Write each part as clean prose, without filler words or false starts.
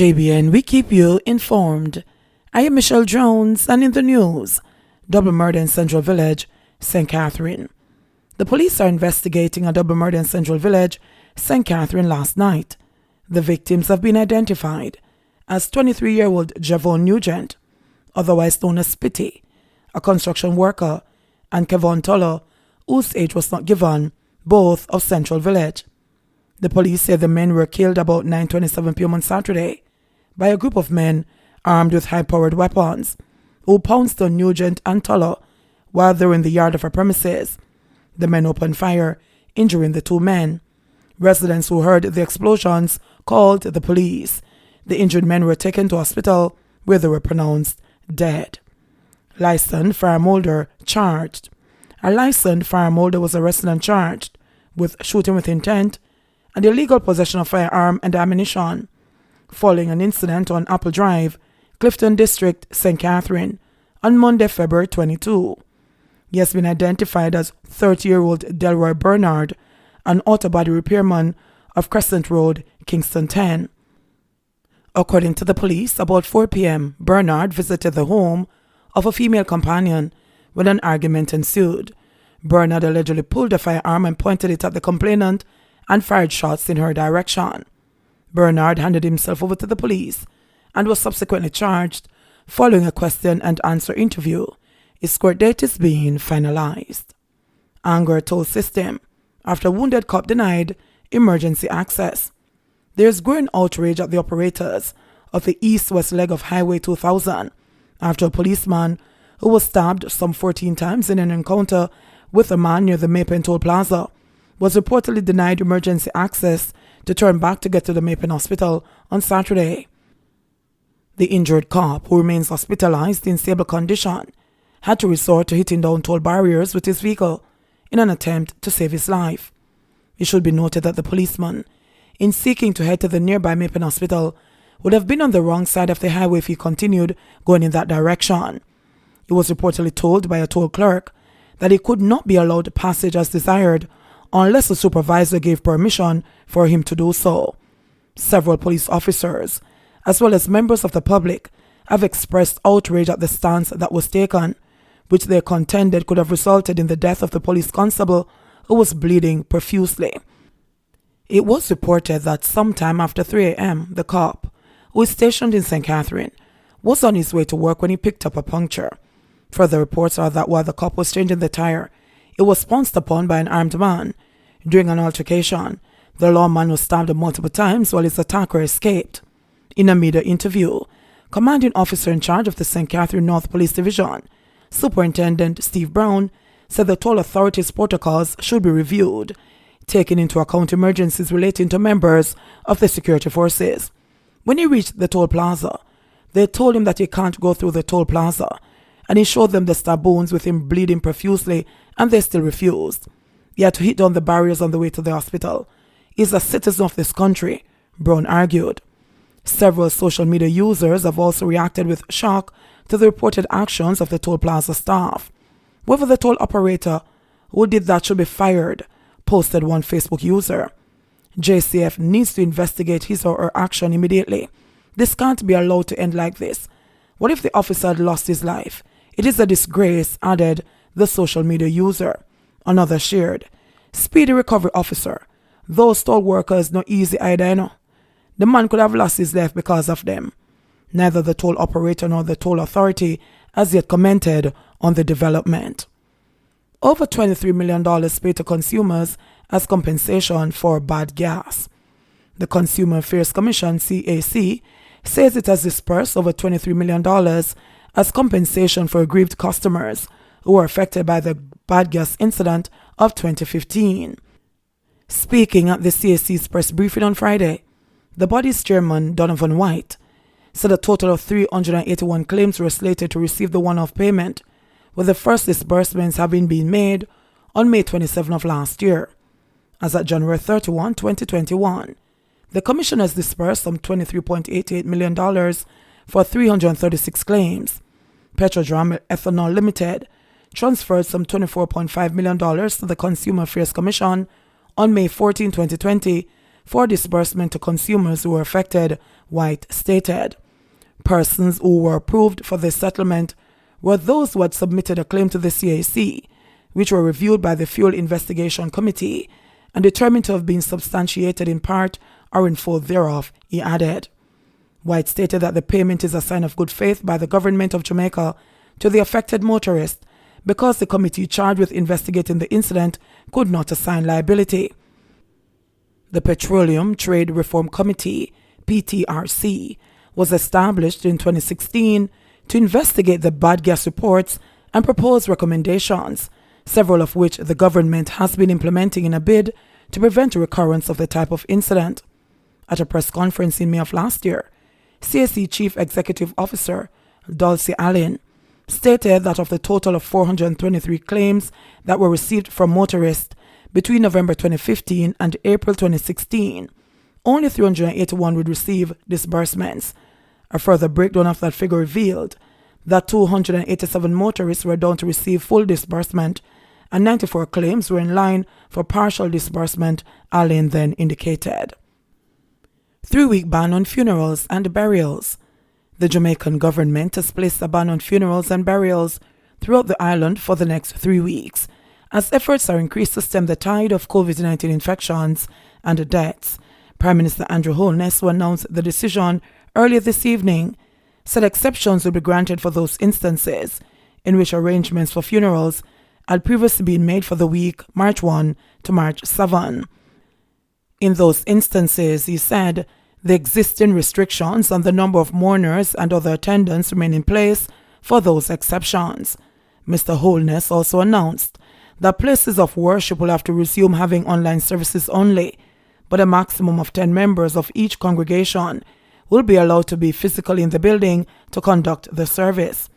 JBN, we keep you informed. I am Michelle Jones, and in the news, double murder in Central Village, St. Catherine. The police are investigating a double murder in Central Village, St. Catherine last night. The victims have been identified as 23-year-old Javon Nugent, otherwise known as Spitty, a construction worker, and Kevon Toller, whose age was not given, both of Central Village. The police say the men were killed about 9:27 p.m. on Saturday by a group of men armed with high-powered weapons who pounced on Nugent and Toller while they were in the yard of a premises. The men opened fire, injuring the two men. Residents who heard the explosions called the police. The injured men were taken to hospital where they were pronounced dead. Licensed firearm holder charged. A licensed firearm holder was arrested and charged with shooting with intent and illegal possession of firearm and ammunition following an incident on Apple Drive, Clifton District, St. Catherine, on Monday, February 22. He has been identified as 30-year-old Delroy Bernard, an auto body repairman of Crescent Road, Kingston 10. According to the police, about 4 p.m., Bernard visited the home of a female companion when an argument ensued. Bernard allegedly pulled a firearm and pointed it at the complainant and fired shots in her direction. Bernard handed himself over to the police and was subsequently charged following a question and answer interview. His court date is being finalized. Anger toll system after wounded cop denied emergency access. There is growing outrage at the operators of the east-west leg of Highway 2000 after a policeman who was stabbed some 14 times in an encounter with a man near the Mapen Toll Plaza was reportedly denied emergency access to turn back to get to the Mapen Hospital on Saturday. The injured cop, who remains hospitalized in stable condition, had to resort to hitting down toll barriers with his vehicle in an attempt to save his life. It should be noted that the policeman, in seeking to head to the nearby Mapen Hospital, would have been on the wrong side of the highway if he continued going in that direction. He was reportedly told by a toll clerk that he could not be allowed passage as desired unless the supervisor gave permission for him to do so. Several police officers, as well as members of the public, have expressed outrage at the stance that was taken, which they contended could have resulted in the death of the police constable who was bleeding profusely. It was reported that sometime after 3 a.m., the cop, who is stationed in St. Catherine, was on his way to work when he picked up a puncture. Further reports are that while the cop was changing the tire, he was pounced upon by an armed man. During an altercation, the lawman was stabbed multiple times while his attacker escaped. In a media interview, commanding officer in charge of the St. Catherine North Police Division, Superintendent Steve Brown, said the toll authorities' protocols should be reviewed, taking into account emergencies relating to members of the security forces. When he reached the toll plaza, they told him that he can't go through the toll plaza, and he showed them the stab wounds with him bleeding profusely, and they still refused. He had to hit down the barriers on the way to the hospital. He's a citizen of this country, Brown argued. Several social media users have also reacted with shock to the reported actions of the toll plaza staff. Whoever the toll operator who did that should be fired, posted one Facebook user. JCF needs to investigate his or her action immediately. This can't be allowed to end like this. What if the officer had lost his life? It is a disgrace, added the social media user. Another shared, speedy recovery officer. Those toll workers no easy either, you know. The man could have lost his life because of them. Neither the toll operator nor the toll authority has yet commented on the development. Over $23 million paid to consumers as compensation for bad gas. The Consumer Affairs Commission, CAC, says it has dispersed over $23 million as compensation for aggrieved customers who were affected by the bad gas incident of 2015. Speaking at the CAC's press briefing on Friday, the body's chairman, Donovan White, said a total of 381 claims were slated to receive the one-off payment, with the first disbursements having been made on May 27 of last year. As at January 31, 2021, the Commission has disbursed some $23.88 million for 336 claims. Petrodram Ethanol Limited transferred some $24.5 million to the Consumer Affairs Commission on May 14, 2020 for disbursement to consumers who were affected, White stated. Persons who were approved for this settlement were those who had submitted a claim to the CAC, which were reviewed by the Fuel Investigation Committee and determined to have been substantiated in part or in full thereof, he added. White stated that the payment is a sign of good faith by the government of Jamaica to the affected motorist because the committee charged with investigating the incident could not assign liability. The Petroleum Trade Reform Committee, PTRC, was established in 2016 to investigate the bad gas reports and propose recommendations, several of which the government has been implementing in a bid to prevent a recurrence of the type of incident. At a press conference in May of last year, CAC Chief Executive Officer Dulcie Allen stated that of the total of 423 claims that were received from motorists between November 2015 and April 2016, only 381 would receive disbursements. A further breakdown of that figure revealed that 287 motorists were down to receive full disbursement and 94 claims were in line for partial disbursement, Allen then indicated. 3-week ban on funerals and burials. The Jamaican government has placed a ban on funerals and burials throughout the island for the next 3 weeks, as efforts are increased to stem the tide of COVID-19 infections and deaths. Prime Minister Andrew Holness, who announced the decision earlier this evening, said exceptions will be granted for those instances in which arrangements for funerals had previously been made for the week March 1 to March 7. In those instances, he said, the existing restrictions on the number of mourners and other attendants remain in place for those exceptions. Mr. Holness also announced that places of worship will have to resume having online services only, but a maximum of 10 members of each congregation will be allowed to be physically in the building to conduct the service.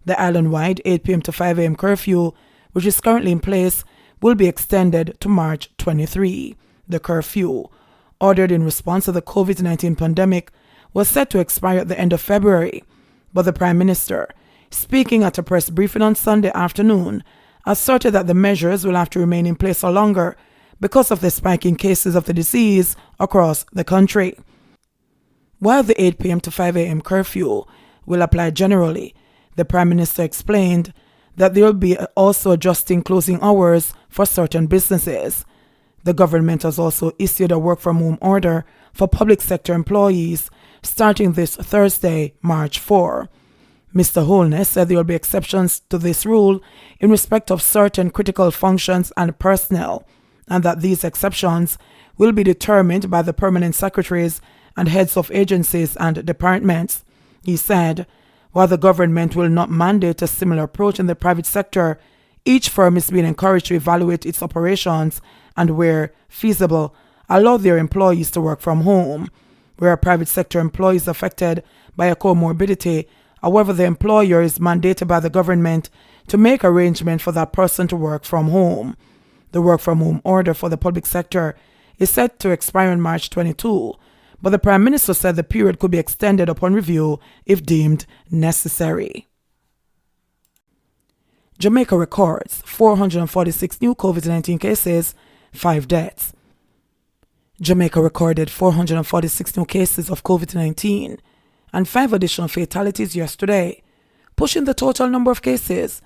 The island-wide 8 p.m. to 5 a.m. curfew, which is currently in place, will be extended to March 23. The curfew, ordered in response to the COVID-19 pandemic, was set to expire at the end of February, but the Prime Minister, speaking at a press briefing on Sunday afternoon, asserted that the measures will have to remain in place for longer because of the spike in cases of the disease across the country. While the 8 p.m. to 5 a.m. curfew will apply generally, the Prime Minister explained that there will be also adjusting closing hours for certain businesses. The government has also issued a work-from-home order for public sector employees starting this Thursday, March 4. Mr. Holness said there will be exceptions to this rule in respect of certain critical functions and personnel, and that these exceptions will be determined by the permanent secretaries and heads of agencies and departments. He said, while the government will not mandate a similar approach in the private sector, each firm is being encouraged to evaluate its operations and, where feasible, allow their employees to work from home. Where a private sector employee is affected by a comorbidity, however, the employer is mandated by the government to make arrangement for that person to work from home. The work-from-home order for the public sector is set to expire on March 22, but the Prime Minister said the period could be extended upon review if deemed necessary. Jamaica records 446 new COVID-19 cases, 5 deaths. Jamaica recorded 446 new cases of COVID-19 and 5 additional fatalities yesterday, pushing the total number of cases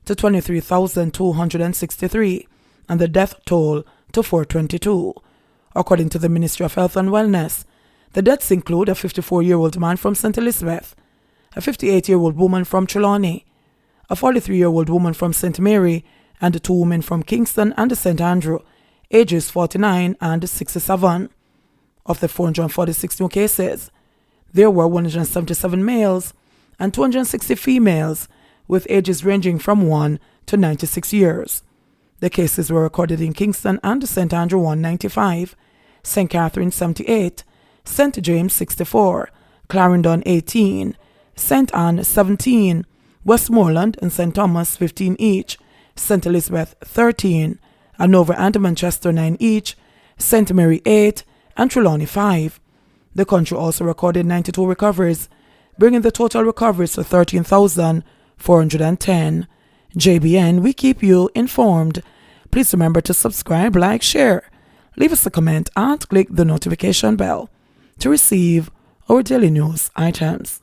to 23,263 and the death toll to 422. According to the Ministry of Health and Wellness, the deaths include a 54-year-old man from St. Elizabeth, a 58-year-old woman from Trelawney, a 43-year-old woman from St. Mary, and 2 women from Kingston and St. Andrew, ages 49 and 67. Of the 446 new cases, there were 177 males and 260 females with ages ranging from 1 to 96 years. The cases were recorded in Kingston and St. Andrew 195, St. Catherine 78, St. James 64, Clarendon 18, St. Anne 17, Westmoreland and St. Thomas 15 each, St. Elizabeth 13, Hanover and Manchester 9 each, St. Mary 8, and Trelawney 5. The country also recorded 92 recoveries, bringing the total recoveries to 13,410. JBN, we keep you informed. Please remember to subscribe, like, share, leave us a comment and click the notification bell to receive our daily news items.